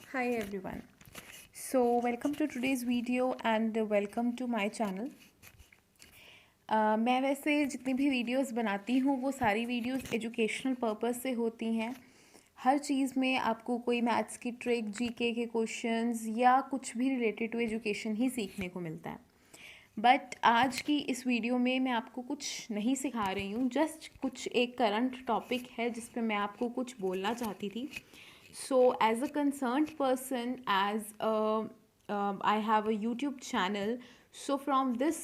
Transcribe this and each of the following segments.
Hi everyone. So welcome to today's video and welcome to my channel. मैं वैसे जितनी भी वीडियोस बनाती हूँ वो सारी वीडियोस एजुकेशनल पर्पस से होती हैं। हर चीज़ में आपको कोई मैथ्स की ट्रिक, जीके के क्वेश्चंस या कुछ भी रिलेटेड टू एजुकेशन ही सीखने को मिलता है। बट आज की इस वीडियो में मैं आपको कुछ नहीं सिखा रही हूँ, जस्ट कुछ एक करंट टॉपिक है जिस पे मैं आपको कुछ बोलना चाहती थी. So as a concerned person, I have a YouTube channel. So from this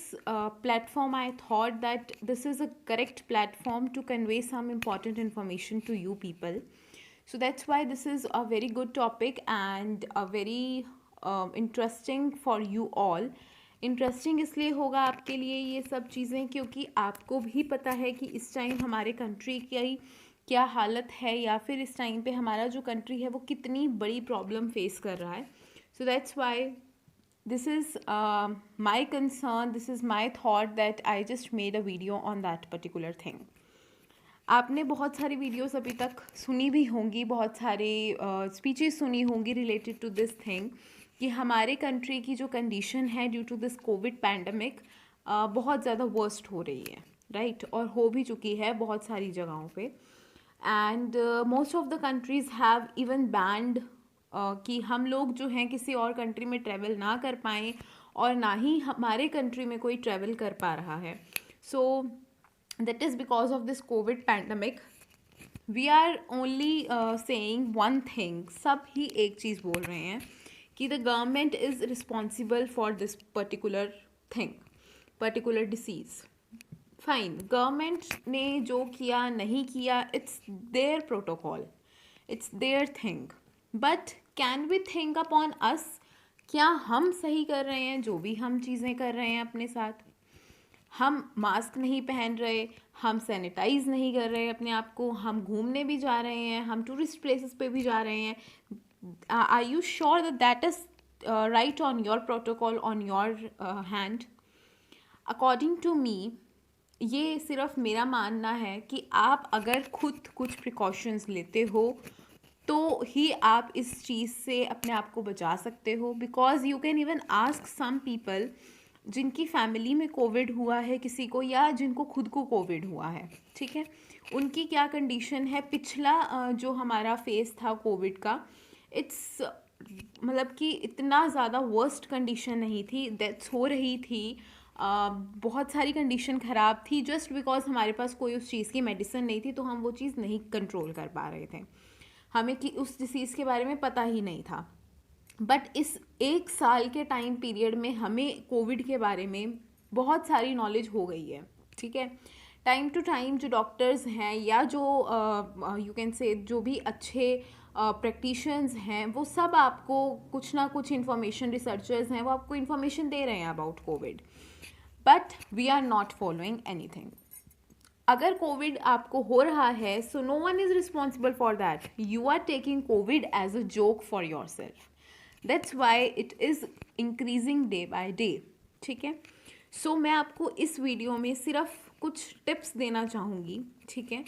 platform, I thought that this is a correct platform to convey some important information to you people. So that's why this is a very good topic and a very interesting for you all. Interesting इसलिए होगा आपके लिए ये सब चीज़ें क्योंकि आपको भी पता है कि इस टाइम हमारे कंट्री की क्या हालत है या फिर इस टाइम पे हमारा जो कंट्री है वो कितनी बड़ी प्रॉब्लम फेस कर रहा है. So that's why this is my concern, this is my thought that I just made a video on that particular thing. आपने बहुत सारी वीडियोस अभी तक सुनी भी होंगी, बहुत सारे स्पीचेस सुनी होंगी रिलेटेड टू दिस थिंग कि हमारे कंट्री की जो कंडीशन है due to this covid pandemic बहुत ज़्यादा वर्स्ट हो रही है, राइट और हो भी चुकी है बहुत सारी जगहों पे. And most of the countries have even band कि हम लोग जो हैं किसी और कंट्री में ट्रैवल ना कर पाएँ और ना ही हमारे कंट्री में कोई ट्रैवल कर पा रहा है. सो that is because of this covid pandemic. We are only saying one thing, सब ही एक चीज़ बोल रहे हैं कि the government is responsible for this particular thing, particular disease. Fine, government ने जो किया नहीं किया, it's their protocol, it's their thing. But can we think upon us, क्या हम सही कर रहे हैं जो भी हम चीज़ें कर रहे हैं अपने साथ? हम मास्क नहीं पहन रहे, हम सैनिटाइज नहीं कर रहे अपने आप को, हम घूमने भी जा रहे हैं, हम टूरिस्ट प्लेसेस पे भी जा रहे हैं. Are you sure that that is right on your protocol, on your hand? According to me, ये सिर्फ मेरा मानना है कि आप अगर खुद कुछ प्रिकॉशंस लेते हो तो ही आप इस चीज़ से अपने आप को बचा सकते हो. Because you can even ask some people जिनकी फैमिली में कोविड हुआ है किसी को, या जिनको खुद को कोविड हुआ है, ठीक है, उनकी क्या कंडीशन है. पिछला जो हमारा फेस था कोविड का, इट्स मतलब कि इतना ज़्यादा वर्स्ट कंडीशन नहीं थी, डेथ्स हो रही थी, बहुत सारी कंडीशन ख़राब थी, जस्ट बिकॉज हमारे पास कोई उस चीज़ की मेडिसिन नहीं थी तो हम वो चीज़ नहीं कंट्रोल कर पा रहे थे, हमें कि उस डिसीज़ के बारे में पता ही नहीं था. बट इस एक साल के टाइम पीरियड में हमें कोविड के बारे में बहुत सारी नॉलेज हो गई है, ठीक है. टाइम टू टाइम जो डॉक्टर्स हैं या जो यू कैन से जो भी अच्छे प्रैक्टिशनर्स हैं वो सब आपको कुछ ना कुछ इन्फॉर्मेशन, रिसर्चर्स हैं वो आपको इन्फॉर्मेशन दे रहे हैं about covid. But we are not following anything. अगर कोविड आपको हो रहा है, so no one is responsible for that. You are taking covid as a joke for your self. That's why it is increasing day by day, ठीक है. सो मैं आपको इस वीडियो में सिर्फ कुछ टिप्स देना चाहूँगी, ठीक है,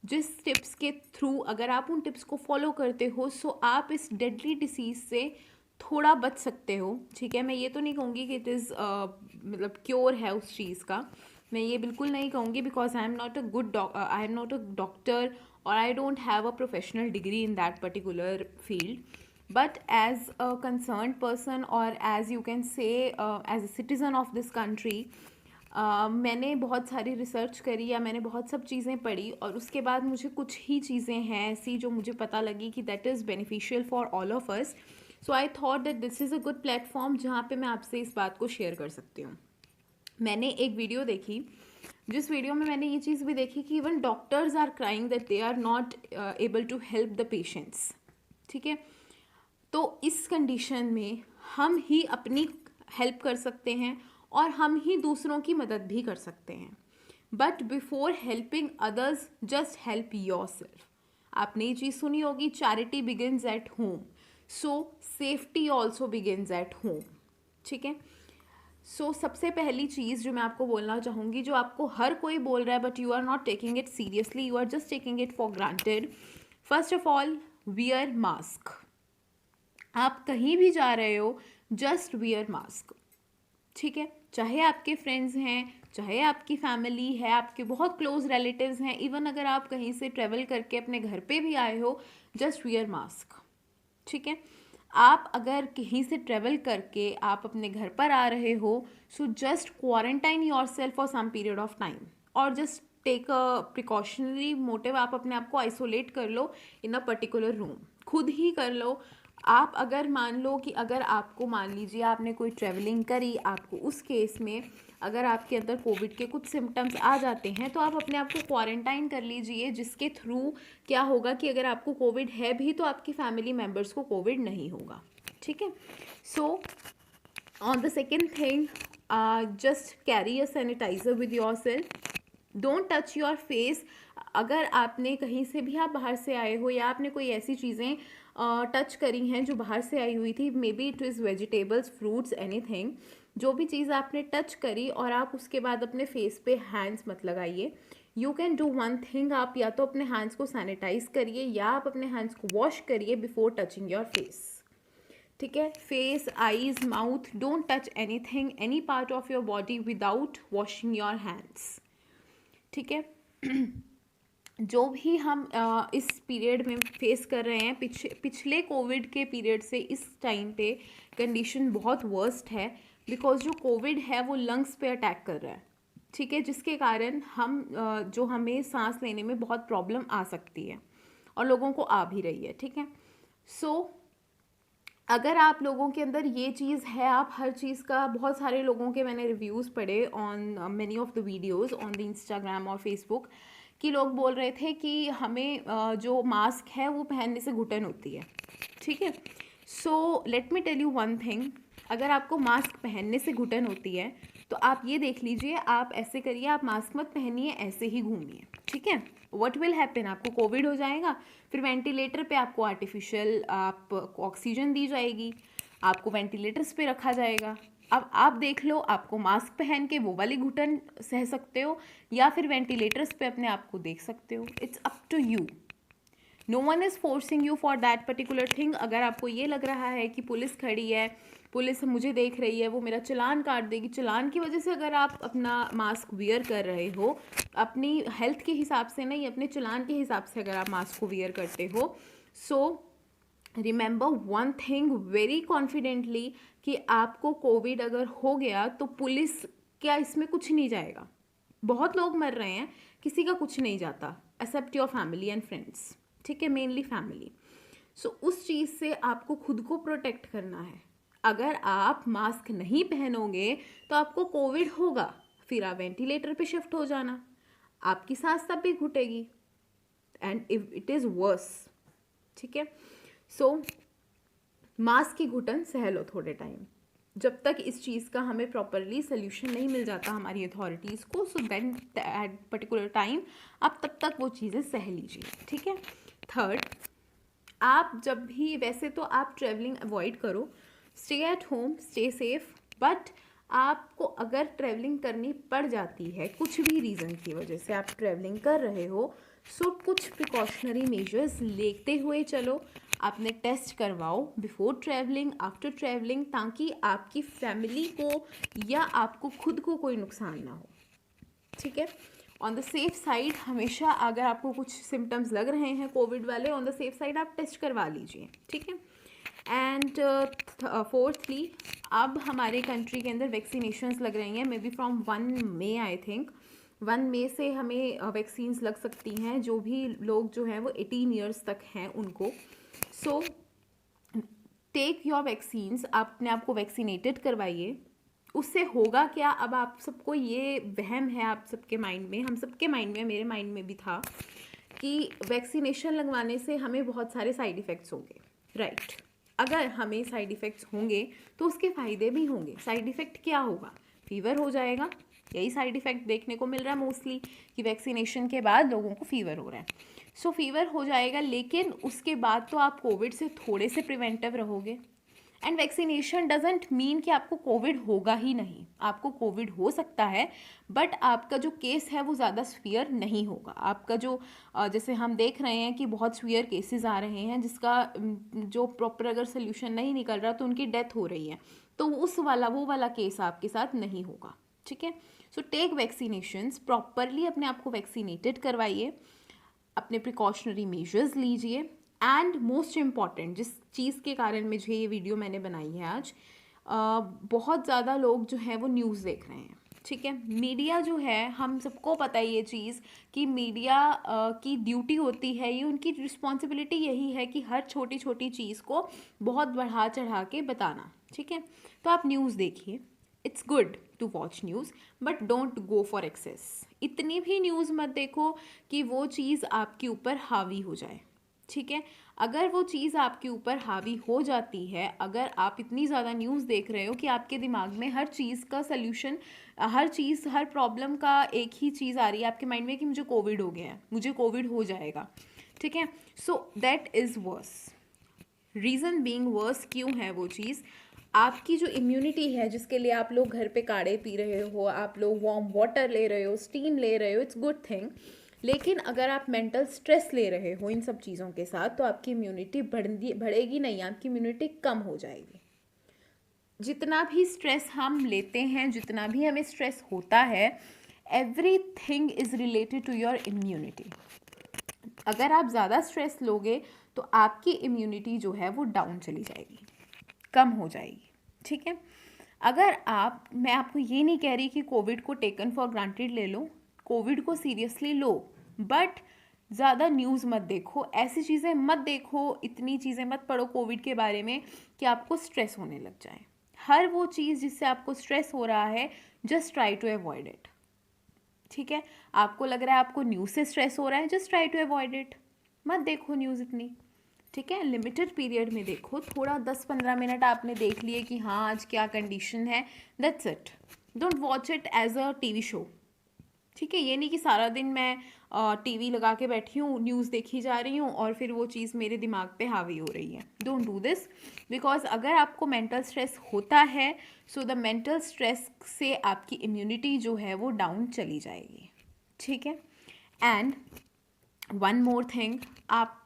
जिस टिप्स के थ्रू अगर आप उन टिप्स को फॉलो करते हो सो आप इस डेडली डिसीज़ से थोड़ा बच सकते हो, ठीक है. मैं ये तो नहीं कहूँगी कि इट इज़ मतलब क्योर है उस चीज़ का, मैं ये बिल्कुल नहीं कहूँगी, because I am not a doctor और I don't have a professional degree in that particular field. But as a concerned person और as you can say as a citizen of this country, मैंने बहुत सारी research करी या मैंने बहुत सब चीज़ें पढ़ी और उसके बाद मुझे कुछ ही चीज़ें हैं ऐसी जो मुझे पता लगी कि that is beneficial for all of us. So I thought that this is a good platform जहाँ पे मैं आपसे इस बात को शेयर कर सकती हूँ. मैंने एक वीडियो देखी जिस वीडियो में मैंने ये चीज़ भी देखी कि even doctors are crying that they are not able to help the patients, ठीक है. तो इस कंडीशन में हम ही अपनी हेल्प कर सकते हैं और हम ही दूसरों की मदद भी कर सकते हैं. But before helping others just help your self. आपने ये चीज़ सुनी होगी, charity begins at home, so safety also begins at home, ठीक है. सो सबसे पहली चीज़ जो मैं आपको बोलना चाहूँगी, जो आपको हर कोई बोल रहा है but you are not taking it seriously, you are just taking it for granted. First of all, wear mask. आप कहीं भी जा रहे हो, जस्ट वियर मास्क, ठीक है। चाहे आपके फ्रेंड्स हैं, चाहे आपकी फैमिली है, आपके बहुत क्लोज रिलेटिव्स हैं, इवन अगर आप कहीं से ट्रेवल करके अपने घर पे भी आए हो, जस्ट वियर मास्क, ठीक है। आप अगर कहीं से ट्रेवल करके आप अपने घर पर आ रहे हो, so just quarantine yourself for some period of time, और just take a precautionary motive, आप अपने आप को आइसोलेट कर लो इन अ पर्टिकुलर रूम, खुद ही कर लो। आप अगर मान लो कि अगर आपको, मान लीजिए आपने कोई ट्रैवलिंग करी, आपको उस केस में अगर आपके अंदर कोविड के कुछ सिम्टम्स आ जाते हैं, तो आप अपने आप को क्वारंटाइन कर लीजिए, जिसके थ्रू क्या होगा कि अगर आपको कोविड है भी तो आपकी फैमिली मेम्बर्स को कोविड नहीं होगा, ठीक है। So on the second thing, just carry a sanitiser with your self, don't touch your face. अगर आपने कहीं से भी, आप बाहर से आए हो या आपने कोई ऐसी चीज़ें टच करी हैं जो बाहर से आई हुई थी, may be it is vegetables, fruits, anything, जो भी चीज़ आपने टच करी और आप उसके बाद अपने फेस पे हैंड्स मत लगाइए। You can do one thing, आप या तो अपने हैंड्स को सैनिटाइज करिए या आप अपने हैंड्स को वॉश करिए बिफोर टचिंग योर फेस, ठीक है। Face, eyes, mouth, don't touch anything, any part of your body without washing your hands, ठीक है। जो भी हम इस पीरियड में फेस कर रहे हैं, पिछले कोविड के पीरियड से इस टाइम पे कंडीशन बहुत वर्स्ट है, बिकॉज जो कोविड है वो लंग्स पे अटैक कर रहा है, ठीक है, जिसके कारण हम जो हमें सांस लेने में बहुत प्रॉब्लम आ सकती है और लोगों को आ भी रही है, ठीक है। सो अगर आप लोगों के अंदर ये चीज़ है, आप हर चीज़ का, बहुत सारे लोगों के मैंने रिव्यूज़ पढ़े on many of the videos on the Instagram और फेसबुक, कि लोग बोल रहे थे कि हमें जो मास्क है वो पहनने से घुटन होती है, ठीक है। So let me tell you one thing, अगर आपको मास्क पहनने से घुटन होती है तो आप ये देख लीजिए, आप ऐसे करिए, आप मास्क मत पहनिए, ऐसे ही घूमिए, ठीक है। व्हाट विल हैपन, आपको कोविड हो जाएगा, फिर वेंटिलेटर पे आपको आर्टिफिशियल आपको ऑक्सीजन दी जाएगी, आपको वेंटिलेटर्स पे रखा जाएगा। अब आप देख लो, आपको मास्क पहन के वो वाली घुटन सह सकते हो या फिर वेंटिलेटर्स पे अपने आप को देख सकते हो, it's up to you. No one is forcing you for that particular thing. अगर आपको ये लग रहा है कि पुलिस खड़ी है, पुलिस मुझे देख रही है, वो मेरा चालान काट देगी, चालान की वजह से अगर आप अपना मास्क वियर कर रहे हो, अपनी हेल्थ के हिसाब से नहीं, अपने चालान के हिसाब से अगर आप मास्क को वियर करते हो, so remember one thing very confidently, कि आपको कोविड अगर हो गया तो पुलिस क्या इसमें कुछ नहीं जाएगा। बहुत लोग मर रहे हैं, किसी का कुछ नहीं जाता, except your family and friends, ठीक है, मेनली फैमिली। सो उस चीज़ से आपको खुद को प्रोटेक्ट करना है। अगर आप मास्क नहीं पहनोगे तो आपको कोविड होगा, फिर आप वेंटिलेटर पे शिफ्ट हो जाना, आपकी सांस तब भी घुटेगी, and if it is worse, ठीक है। सो मास्क की घुटन सह लो थोड़े टाइम, जब तक इस चीज़ का हमें प्रॉपरली सोल्यूशन नहीं मिल जाता हमारी अथॉरिटीज़ को, so then at particular time आप तब तक वो चीज़ें सह लीजिए, ठीक है। थर्ड, आप जब भी, वैसे तो आप ट्रैवलिंग अवॉइड करो, stay at home, stay safe, but आपको अगर ट्रैवलिंग करनी पड़ जाती है, कुछ भी रीज़न की वजह से आप ट्रैवलिंग कर रहे हो, सो कुछ प्रिकॉशनरी मेजर्स लेते हुए चलो। आपने टेस्ट करवाओ बिफोर ट्रैवलिंग, आफ्टर ट्रैवलिंग, ताकि आपकी फैमिली को या आपको खुद को कोई नुकसान ना हो, ठीक है। ऑन द सेफ साइड हमेशा, अगर आपको कुछ सिम्टम्स लग रहे हैं कोविड वाले, ऑन द सेफ साइड आप टेस्ट करवा लीजिए, ठीक है। एंड फोर्थली, अब हमारे कंट्री के अंदर वैक्सीनेशंस लग रही हैं, may be from 1 May, I think 1 मई से हमें वैक्सीन्स लग सकती हैं, जो भी लोग जो हैं वो 18 ईयर्स तक हैं उनको। सो टेक योर वैक्सीन्स, आप अपने आप को वैक्सीनेटेड करवाइए। उससे होगा क्या, अब आप सबको ये वहम है आप सबके माइंड में, हम सबके माइंड में, मेरे माइंड में भी था, कि वैक्सीनेशन लगवाने से हमें बहुत सारे साइड इफ़ेक्ट्स होंगे, राइट। अगर हमें साइड इफ़ेक्ट्स होंगे तो उसके फ़ायदे भी होंगे। साइड इफ़ेक्ट क्या होगा, फीवर हो जाएगा, यही साइड इफ़ेक्ट देखने को मिल रहा है मोस्टली, कि वैक्सीनेशन के बाद लोगों को फीवर हो रहा है। सो फीवर हो जाएगा, लेकिन उसके बाद तो आप कोविड से थोड़े से प्रिवेंटिव रहोगे, एंड वैक्सीनेशन डजेंट मीन कि आपको कोविड होगा ही नहीं, आपको कोविड हो सकता है बट आपका जो केस है वो ज़्यादा सीवियर नहीं होगा। आपका जो जैसे हम देख रहे हैं कि बहुत सीवियर केसेस आ रहे हैं जिसका जो प्रॉपर अगर सोल्यूशन नहीं निकल रहा तो उनकी डेथ हो रही है, तो वो वाला केस आपके साथ नहीं होगा। ठीक है, सो टेक वैक्सीनेशंस, प्रॉपरली अपने आप को वैक्सीनेटेड करवाइए, अपने प्रिकॉशनरी मेजर्स लीजिए, एंड मोस्ट इम्पॉर्टेंट जिस चीज़ के कारण मुझे ये वीडियो मैंने बनाई है आज, बहुत ज़्यादा लोग जो हैं वो न्यूज़ देख रहे हैं। ठीक है, मीडिया जो है, हम सबको पता है ये चीज़ कि मीडिया की ड्यूटी होती है, ये उनकी रिस्पॉन्सिबिलिटी यही है कि हर छोटी छोटी चीज़ को बहुत बढ़ा चढ़ा के बताना। ठीक है, तो आप न्यूज़ देखिए, it's good to watch news but don't go for excess. इतनी भी न्यूज़ मत देखो कि वो चीज़ आपके ऊपर हावी हो जाए। ठीक है, अगर वो चीज़ आपके ऊपर हावी हो जाती है, अगर आप इतनी ज़्यादा न्यूज़ देख रहे हो कि आपके दिमाग में हर चीज़ का सल्यूशन, हर प्रॉब्लम का एक ही चीज़ आ रही है आपके माइंड में कि मुझे कोविड हो गया है, मुझे कोविड हो जाएगा। ठीक है, so that is worse. Reason being worse क्यों है वो चीज़, आपकी जो इम्यूनिटी है जिसके लिए आप लोग घर पे काढ़े पी रहे हो, आप लोग वार्म वाटर ले रहे हो, स्टीम ले रहे हो, इट्स गुड थिंग। लेकिन अगर आप मेंटल स्ट्रेस ले रहे हो इन सब चीज़ों के साथ तो आपकी इम्यूनिटी बढ़ेगी नहीं, आपकी इम्यूनिटी कम हो जाएगी। जितना भी स्ट्रेस हम लेते हैं, जितना भी हमें स्ट्रेस होता है, everything is related to your immunity. अगर आप ज़्यादा स्ट्रेस लोगे तो आपकी इम्यूनिटी जो है वो डाउन चली जाएगी, कम हो जाएगी। ठीक है, अगर मैं आपको ये नहीं कह रही कि कोविड को टेकन फॉर ग्रांटेड ले लो, कोविड को सीरियसली लो, बट ज़्यादा न्यूज़ मत देखो, ऐसी चीज़ें मत देखो, इतनी चीज़ें मत पढ़ो कोविड के बारे में कि आपको स्ट्रेस होने लग जाए। हर वो चीज़ जिससे आपको स्ट्रेस हो रहा है, just try to avoid it. ठीक है, आपको लग रहा है आपको न्यूज़ से स्ट्रेस हो रहा है, just try to avoid it, मत देखो न्यूज़ इतनी। ठीक है, लिमिटेड पीरियड में देखो, थोड़ा 10-15 मिनट आपने देख लिए कि हाँ आज क्या कंडीशन है, that's it. Don't watch it as a TV show. ठीक है, ये नहीं कि सारा दिन मैं टीवी लगा के बैठी हूँ, न्यूज़ देखी जा रही हूँ और फिर वो चीज़ मेरे दिमाग पे हावी हो रही है। डोंट डू दिस, बिकॉज अगर आपको मेंटल स्ट्रेस होता है, सो द मेंटल स्ट्रेस से आपकी इम्यूनिटी जो है वो डाउन चली जाएगी। ठीक है, एंड वन मोर थिंग, आप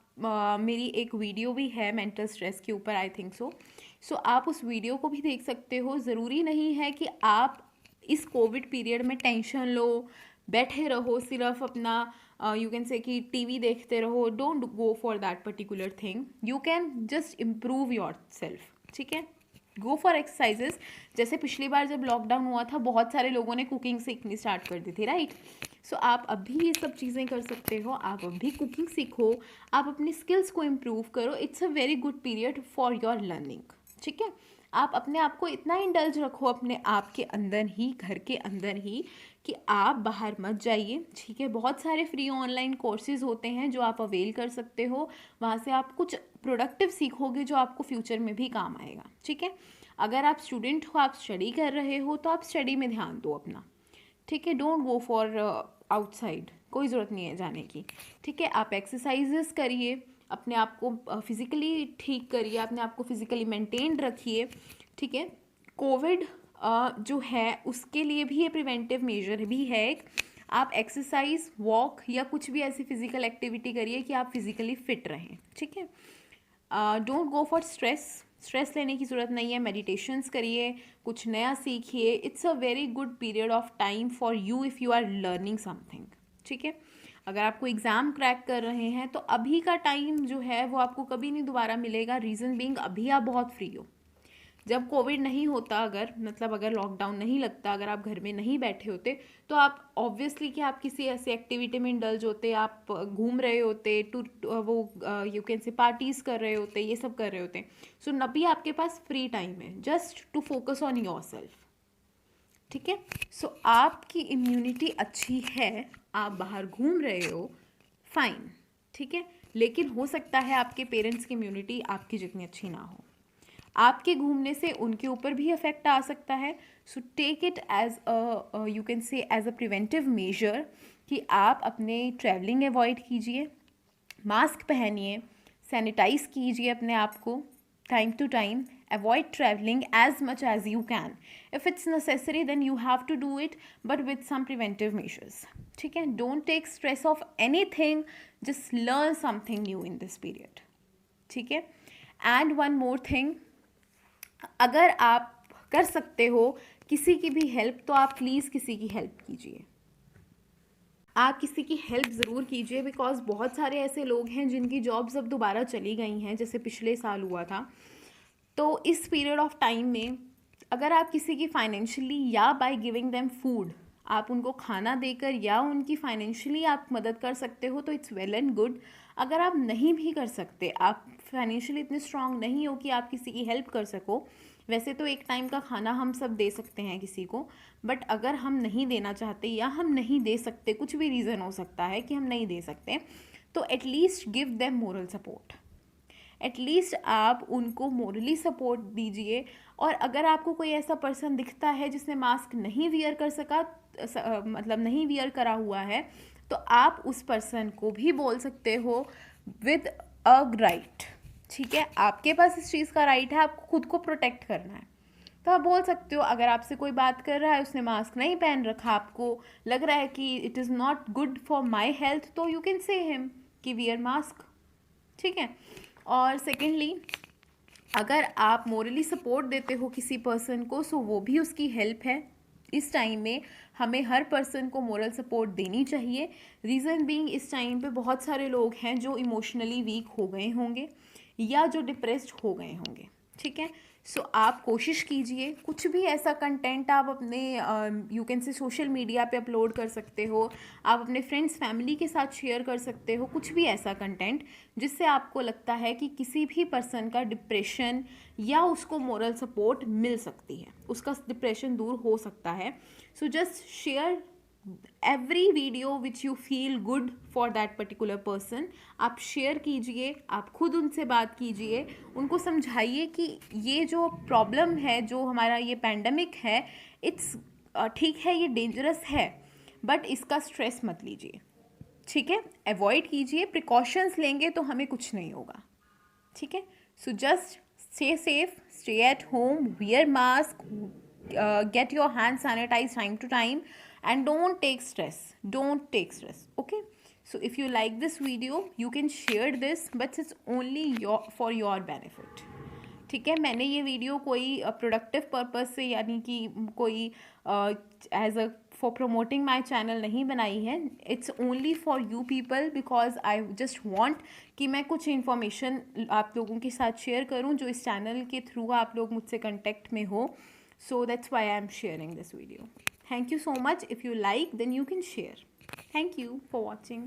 मेरी एक वीडियो भी है मेंटल स्ट्रेस के ऊपर, आई थिंक सो आप उस वीडियो को भी देख सकते हो। ज़रूरी नहीं है कि आप इस कोविड पीरियड में टेंशन लो, बैठे रहो सिर्फ अपना यू कैन से कि टीवी देखते रहो। Don't go for that particular thing, you can just improve your self. ठीक है, गो फॉर एक्सरसाइजेस। जैसे पिछली बार जब लॉकडाउन हुआ था, बहुत सारे लोगों ने कुकिंग सीखनी स्टार्ट कर दी थी, राइट। सो आप अभी ये सब चीज़ें कर सकते हो, आप अभी कुकिंग सीखो, आप अपनी स्किल्स को इम्प्रूव करो। It's a very good period for your learning. ठीक है, आप अपने आप को इतना इंडल्ज रखो अपने आप के अंदर ही, घर के अंदर ही, कि आप बाहर मत जाइए। ठीक है, बहुत सारे फ्री ऑनलाइन कोर्सेज होते हैं जो आप अवेल कर सकते हो, वहाँ से आप कुछ प्रोडक्टिव सीखोगे जो आपको फ्यूचर में भी काम आएगा। ठीक है, अगर आप स्टूडेंट हो, आप स्टडी कर रहे हो, तो आप स्टडी में ध्यान दो अपना। ठीक है, डोंट गो फॉर आउटसाइड, कोई ज़रूरत नहीं है जाने की। ठीक है, आप एक्सरसाइजेस करिए, अपने आप को फिज़िकली ठीक करिए, अपने आप को फिज़िकली मेंटेन रखिए। ठीक है, कोविड जो है उसके लिए भी ये प्रिवेंटिव मेजर भी है एक, आप एक्सरसाइज, वॉक या कुछ भी ऐसी फिज़िकल एक्टिविटी करिए कि आप फिज़िकली फिट रहें। ठीक है, डोंट गो फॉर स्ट्रेस लेने की ज़रूरत नहीं है। मेडिटेशंस करिए, कुछ नया सीखिए। It's a very good period of time for you if you are learning something. ठीक है, अगर आपको एग्ज़ाम क्रैक कर रहे हैं तो अभी का टाइम जो है वो आपको कभी नहीं दोबारा मिलेगा। रीज़न बीइंग अभी आप बहुत फ्री हो। जब कोविड नहीं होता, अगर मतलब अगर लॉकडाउन नहीं लगता, अगर आप घर में नहीं बैठे होते, तो आप ऑब्वियसली कि आप किसी ऐसी एक्टिविटी में इंडल्ज होते, आप घूम रहे होते, वो यू कैन से पार्टीज़ कर रहे होते, ये सब कर रहे होते। सो अभी आपके पास फ्री टाइम है just to focus on your self. ठीक है, सो आपकी इम्यूनिटी अच्छी है, आप बाहर घूम रहे हो, फाइन। ठीक है, लेकिन हो सकता है आपके पेरेंट्स की इम्यूनिटी आपकी जितनी अच्छी ना हो, आपके घूमने से उनके ऊपर भी इफेक्ट आ सकता है। So take it as a you can say as a preventive measure कि आप अपने ट्रैवलिंग अवॉइड कीजिए, मास्क पहनिए, सैनिटाइज कीजिए अपने आप को time to time, Avoid traveling as much as you can. If it's necessary, then you have to do it, but with some preventive measures. ठीक है, don't take stress of anything, just learn something new in this period. ठीक है, and one more thing, अगर आप कर सकते हो किसी की भी हेल्प, तो आप प्लीज़ किसी की हेल्प कीजिए. आप किसी की हेल्प ज़रूर कीजिए, बिकॉज बहुत सारे ऐसे लोग हैं जिनकी जॉब्स अब दोबारा चली गई हैं, जैसे पिछले साल हुआ था. तो इस पीरियड ऑफ टाइम में अगर आप किसी की फाइनेंशियली या बाय गिविंग देम फूड, आप उनको खाना देकर या उनकी फाइनेंशियली आप मदद कर सकते हो, तो इट्स वेल एंड गुड. अगर आप नहीं भी कर सकते, आप फाइनेंशियली इतने स्ट्रांग नहीं हो कि आप किसी की हेल्प कर सको, वैसे तो एक टाइम का खाना हम सब दे सकते हैं किसी को, बट अगर हम नहीं देना चाहते या हम नहीं दे सकते, कुछ भी रीज़न हो सकता है कि हम नहीं दे सकते, तो at least give them moral support. At least आप उनको मोरली सपोर्ट दीजिए. और अगर आपको कोई ऐसा पर्सन दिखता है जिसने मास्क नहीं वियर कर सका, मतलब नहीं वियर करा हुआ है, तो आप उस पर्सन को भी बोल सकते हो विद अ राइट. ठीक है, आपके पास इस चीज़ का राइट है, आपको खुद को प्रोटेक्ट करना है, तो आप बोल सकते हो. अगर आपसे कोई बात कर रहा है, उसने मास्क नहीं पहन रखा, आपको लग रहा है कि it is not good for my health, तो यू कैन से हिम कि वियर मास्क. ठीक है. और सेकेंडली, अगर आप मोरली सपोर्ट देते हो किसी पर्सन को, सो वो भी उसकी हेल्प है. इस टाइम में हमें हर पर्सन को मोरल सपोर्ट देनी चाहिए. रीज़न बीइंग, इस टाइम पे बहुत सारे लोग हैं जो इमोशनली वीक हो गए होंगे या जो डिप्रेस्ड हो गए होंगे. ठीक है. सो आप कोशिश कीजिए, कुछ भी ऐसा कंटेंट आप अपने यू कैन से सोशल मीडिया पे अपलोड कर सकते हो, आप अपने फ्रेंड्स फैमिली के साथ शेयर कर सकते हो, कुछ भी ऐसा कंटेंट जिससे आपको लगता है कि किसी भी पर्सन का डिप्रेशन या उसको मोरल सपोर्ट मिल सकती है, उसका डिप्रेशन दूर हो सकता है. So just share every video which you feel good for that particular person. आप शेयर कीजिए, आप खुद उनसे बात कीजिए, उनको समझाइए कि ये जो प्रॉब्लम है, जो हमारा ये पैंडमिक है, इट्स ठीक है, ये डेंजरस है, बट इसका स्ट्रेस मत लीजिए. ठीक है, अवॉइड कीजिए, प्रिकॉशंस लेंगे तो हमें कुछ नहीं होगा. ठीक है. So just stay safe, stay at home, wear mask, get your hands sanitized time to time, and don't take stress. Okay, so if you like this video, you can share this, but it's only for your benefit. ठीक है. मैंने ये video कोई productive purpose से, यानी कि कोई as a for promoting my channel नहीं बनाई है. It's only for you people, because I just want कि मैं कुछ इन्फॉर्मेशन आप लोगों के साथ शेयर करूँ जो इस चैनल के थ्रू आप लोग मुझसे कंटेक्ट में हो. So that's why I am sharing this video. Thank you so much. If you like, then you can share. Thank you for watching.